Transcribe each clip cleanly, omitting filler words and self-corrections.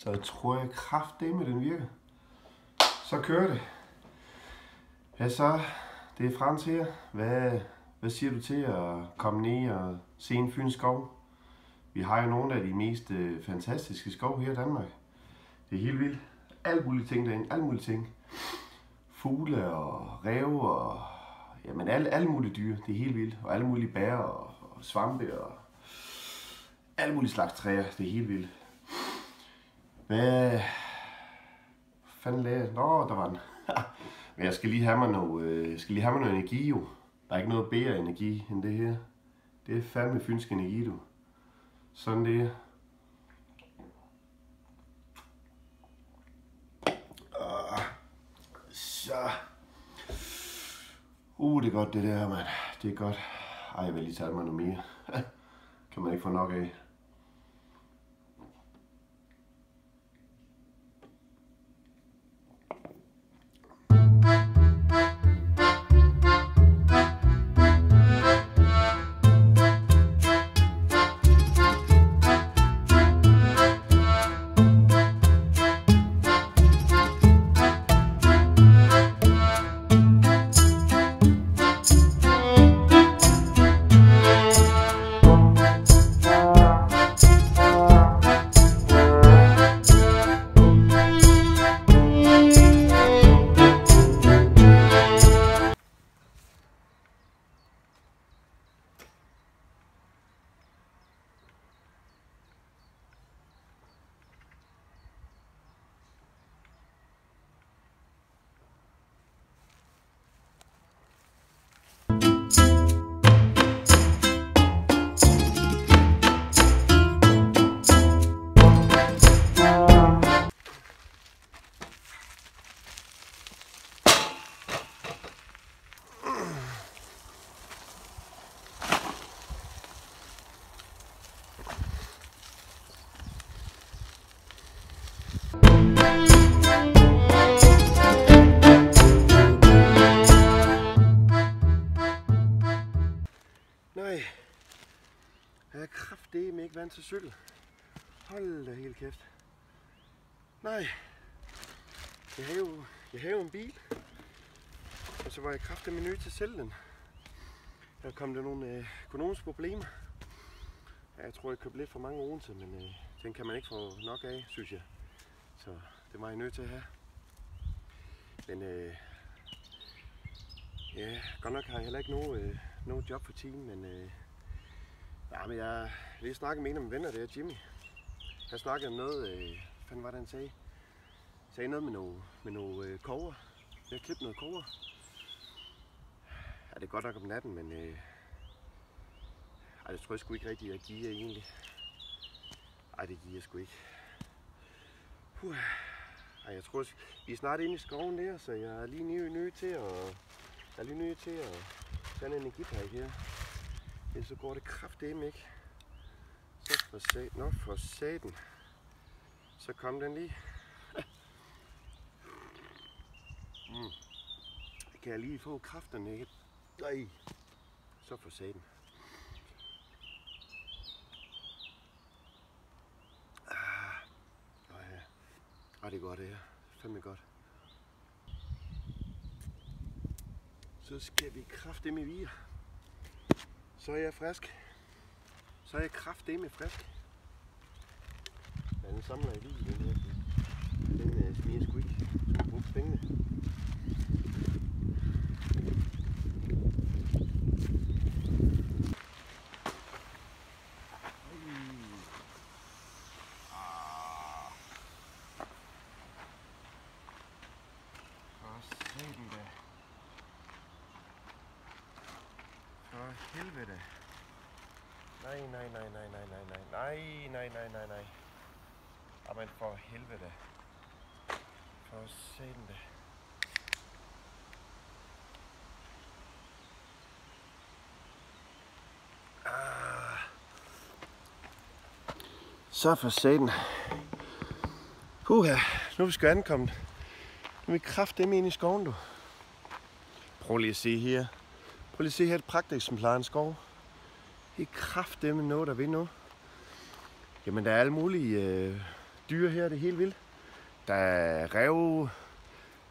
Så jeg tror jeg kraftedeme den virker. Så kører det. Hvad så? Det er Frans her. Hvad siger du til at komme ned og se en Fyns skov? Vi har jo nogle af de mest fantastiske skov her i Danmark. Det er helt vildt. Alle mulige ting derinde. Alle mulige ting. Fugle og ræve og jamen alle mulige dyr. Det er helt vildt. Og alle mulige bær og svampe og alle mulige slags træer. Det er helt vildt. Hvad fanden lavede jeg? Nå, der var den. Men jeg skal lige have mig noget, energi jo. Der er ikke noget bedre energi end det her. Det er fandme fynsk energi, du. Sådan det er. Så. Det er godt det der, mand. Det er godt. Ej, jeg vil lige tage mig noget mere. Kan man ikke få nok af. Nej, jeg er kraftedeme ikke vant til cykel. Hold da helt kæft. Nej, jeg havde jo en bil, og så var jeg kraftedeme nødt til at sælge den. Der kom der nogle økonomiske problemer. Jeg tror, jeg købte lidt for mange Odense, men den kan man ikke få nok af, synes jeg. Så det var jeg nødt til at have. Men ja, godt nok har jeg heller ikke noget job for tiden, men men jeg vil snakke med en af mine venner, det er Jimmy. Han snakkede om noget, hvad var det han sagde? Sagde noget med nogle koger. Jeg har klippet noget koger. Ja, det er godt nok om natten, men det tror jeg sgu ikke rigtigt, jeg giver egentlig. Det giver jeg sgu ikke. Jeg tror, vi er snart inde i skoven der, så jeg er lige nødt til at tage en energipakke her. Ellers så går det kraftedeme ikke. Så for satan. Så kom den lige. Kan jeg lige få kræfterne ikke? Nej. Så for satan. Det er godt det her. Fandme godt. Så skal vi kraftedeme videre. Så er jeg frisk. Så er jeg kraftedeme frisk. Den samler jeg lige i den her. Den smiger sgu ikke. Skal bruge pengene. For helvede. Nej. Jamen for helvede. For satan da. Så for satan. Puha, nu er vi sgu ankommet. Nu er vi kraftedeme ind i skoven, du. Prøv lige at se her. Prøv lige at se her et pragteksemplar af en skov. Det er kraftedeme noget, der vil nu. Jamen, der er alle mulige dyr her, det er helt vildt. Der er ræv,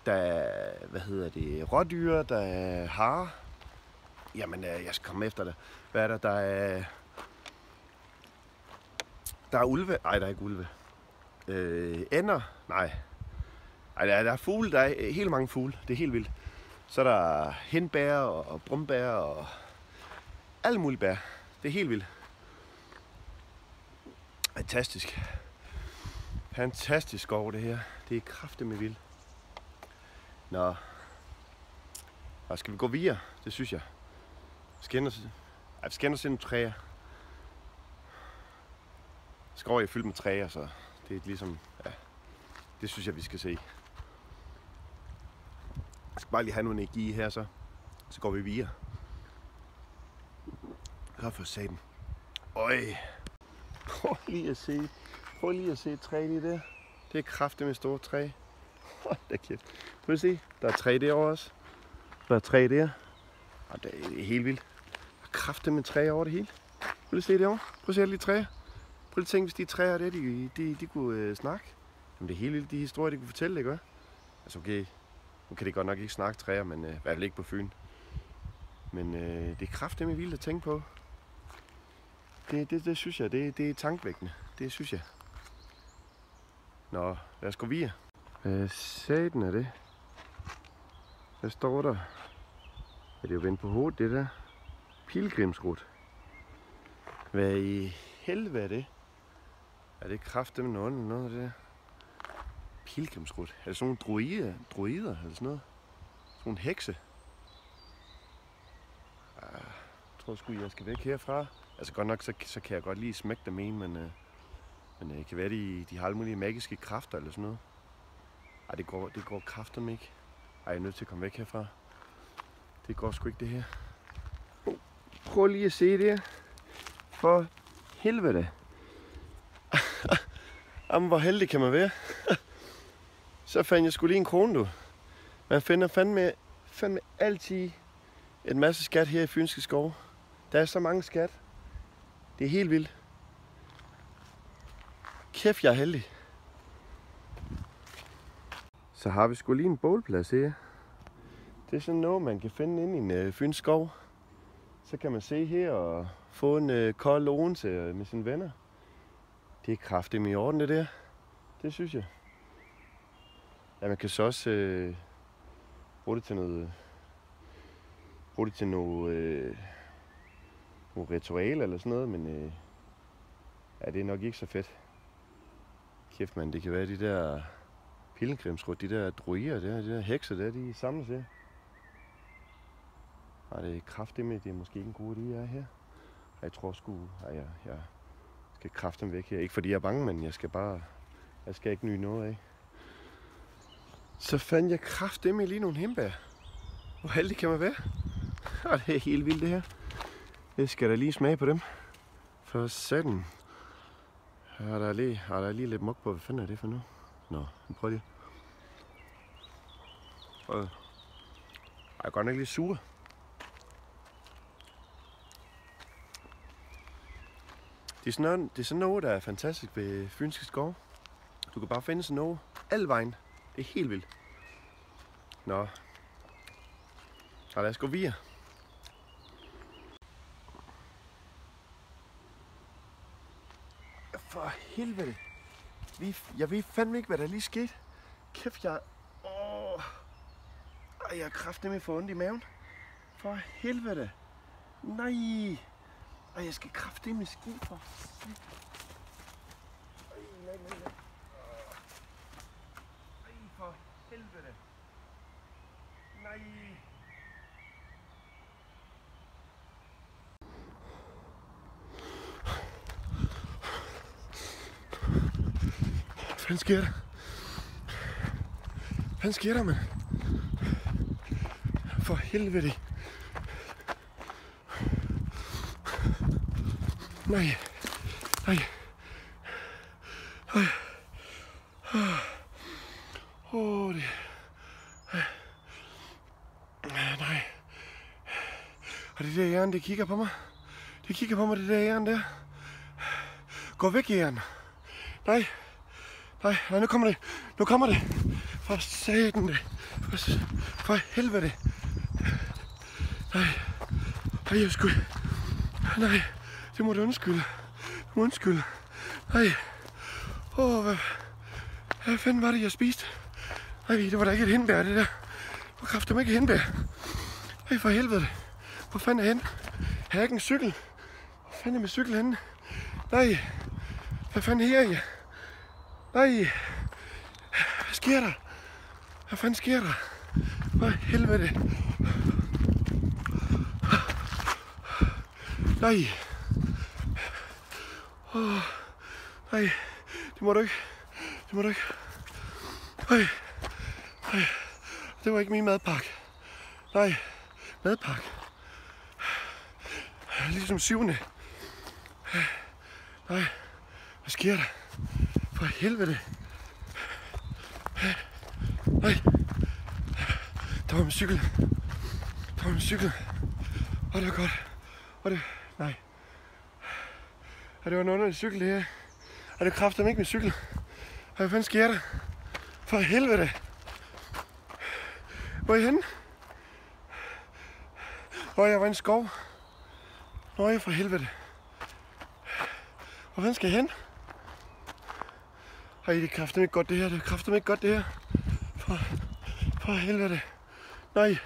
der er, rådyr, der er hare. Jamen, jeg skal komme efter det. Hvad er der? Der er ulve. Nej, der er ikke ulve. Ænder. Nej. Ej, der er fugle. Der er helt mange fugle. Det er helt vildt. Så er der hindbær og brumbær og alle mulige bær. Det er helt vildt. Fantastisk. Fantastisk skov, det her. Det er kraftedeme vildt. Nå. Og skal vi gå videre? Det synes jeg. Vi skal ind og se nogle træer. Skoven er fyldt med træer, så det er ligesom, ja, det synes jeg, vi skal se. Jeg skal bare lige have noget energi her, så går vi videre. Hør for satan. Øj. Prøv lige at se et træ lige der. Det er kraftedeme store træ. Hold da kæft. Prøv at se, der er træ derovre også. Der er træ der. Og det er helt vildt. Der er kraftedeme træer over det hele. Prøv at se derovre. Prøv at se alle de træer. Prøv lige at tænke, hvis de træer der, de kunne snakke. Jamen det er helt vildt, de historier, de kunne fortælle, ikke? Altså okay, nu kan de godt nok ikke snakke træer, men i hvert fald ikke på Fyn. Men det er kraftedeme vildt at tænke på. Det synes jeg, det er tankvækkende. Det synes jeg. Nå, lad os gå videre. Hvad satan er det? Hvad står der? Er det jo vendt på hovedet, det der? Pilgrimsrut. Hvad i helvede er det? Er det kraftedeme noget af det der? Pilgrimsrut. Er det sådan nogle druider eller sådan noget? Sådan nogle hekse? Jeg tror sgu, jeg skal væk herfra. Altså godt nok, så kan jeg godt lige smække dem en, men det kan være, de har alle mulige magiske kræfter eller sådan noget. Ej, det går kraftedeme ikke. Ej, jeg er nødt til at komme væk herfra. Det går sgu ikke, det her. Prøv lige at se det her. For helvede. Jamen, hvor heldig kan man være. Så fandt jeg sgu lige en krone, du. Man finder fandme altid en masse skat her i Fynske Skov. Der er så mange skat. Det er helt vildt. Kæft, jeg er heldig. Så har vi sgu lige en bålplads her. Det er sådan noget, man kan finde inde i en Fynsk Skov. Så kan man se her og få en kold orange med sine venner. Det er kraftedeme i orden, det der. Det synes jeg. Ja, man kan så også bruge det til noget ritual eller sådan noget, men ja, det er nok ikke så fedt. Kæft mand, det kan være de der pilgrimsrut, de der druider, de der hekser der, de samles her. Nej, det er kraftedeme, det er måske ikke en god idé, jeg er her. Jeg tror sgu, at jeg skal kraftedeme væk her. Ikke fordi jeg er bange, men jeg skal ikke nyde noget af. Så fandt jeg kraftedeme lige nogle hindbær. Hvor heldig kan man være? Og det er helt vildt det her. Jeg skal da lige smage på dem. For satan. Der er lige lidt mok på. Hvad fanden er det for noget? Nå, prøv lige. Jeg er godt nok lidt sur. Det er sådan noget, der er fantastisk ved Fynske Skov. Du kan bare finde sådan noget al vejen. Det er helt vildt. Nå. Så lad os gå videre. For helvede. Jeg ved fandme ikke, hvad der lige skete. Kæft, jeg er kraftedeme for ondt i maven. For helvede. Nej. Og jeg skal kraftedeme ski for. Nej. For helvede. Nej. Hvad sker der? Hvad sker der, mand? For helvede. Nej. Det. Nej. Og det der jern, det kigger på mig. Det kigger på mig, det der jern der. Gå væk, jern. Nej. Nej, nu kommer det. Nu kommer det. For satan det. For helvede. Nej, jeg sgu. Nej, det må du undskylde. Du må undskylde. Nej. Hvad fanden var det, jeg spiste? Nej, det var da ikke et hindbær, det der. Hvor kræfter mig ikke hindbær? Nej, for helvede. Hvor fanden er han? Har jeg ikke en cykel? Hvor fanden er min cykel henne? Nej. Hvad fanden her jeg? Nej. Hvad sker der? Hvad fanden sker der? For helvede. Nej. Nej. Det må du ikke. Det må du ikke. Nej. Det var ikke min madpakke. Nej. Madpakke. Ligesom 7. Nej. Hvad sker der? For helvede. Nej. Der var min cykel. Det var godt. Nej. Det var en underlig cykel, det her. Det kræfter mig ikke min cykel. Hvad fanden sker der? For helvede. Hvor er I henne? Jeg var i en skov. For helvede. Hvor fanden skal jeg hen? Det kræfter mig ikke godt det her. For helvede. Nej.